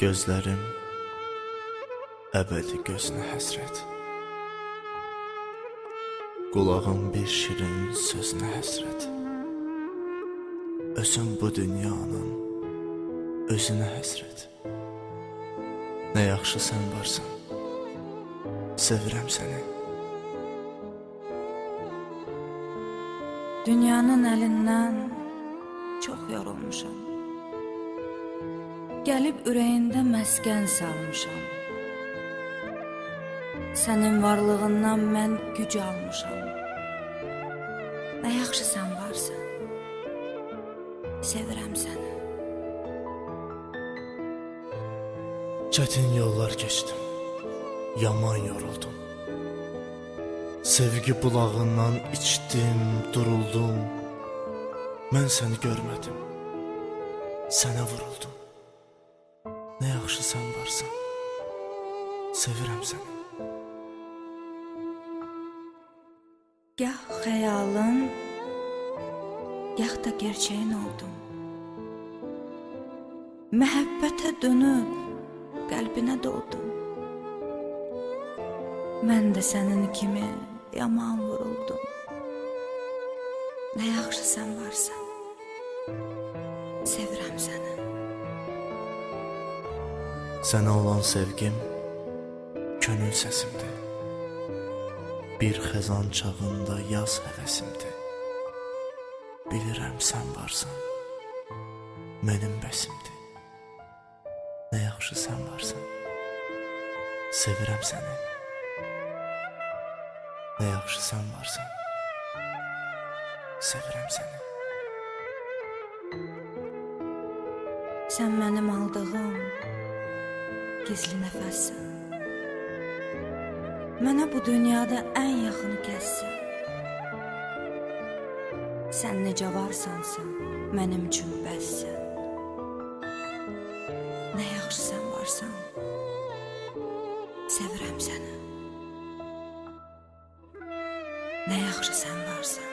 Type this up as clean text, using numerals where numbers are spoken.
Gözlərim əbədi gözünə həsrət. Qulağım bir şirin sözünə həsrət. Özüm bu dünyanın özünə həsrət. Nə yaxşı sən varsan, sevirəm səni. Dünyanın əlindən çox yorulmuşam. Gəlib ürəyində məskən salmışam. Sənin varlığından mən güc almışam. Nə yaxşı sən varsan, sevirəm səni. Çətin yollar keçdim, yaman yoruldum. Sevgi bulağından içdim, duruldum. Mən səni görmədim, sənə vuruldum. Nə yaxşı sən varsan, sevirəm səni. Gah xəyalın, gah da gerçəyin oldum. Məhəbbətə dönüb, qəlbinə doğdum. Mən də sənin kimi yaman vuruldum. Nə yaxşı sən varsan, sevirəm səni. Sənə olan sevgim könül səsimdir. Bir xəzan çağında yaz həvəsimdir. Bilirəm sən varsan, mənim bəsimdir. Nə yaxşı sən varsan, sevirəm səni. Nə yaxşı sən varsan, sevirəm səni. Sən mənim aldığım gizli nəfəssən. Mənə bu dünyada ən yaxını kəssən. Sən necə varsansa, mənim üçün bəssən. Nə yaxşı sən varsan, sevirəm səni. Nə yaxşı sən varsan,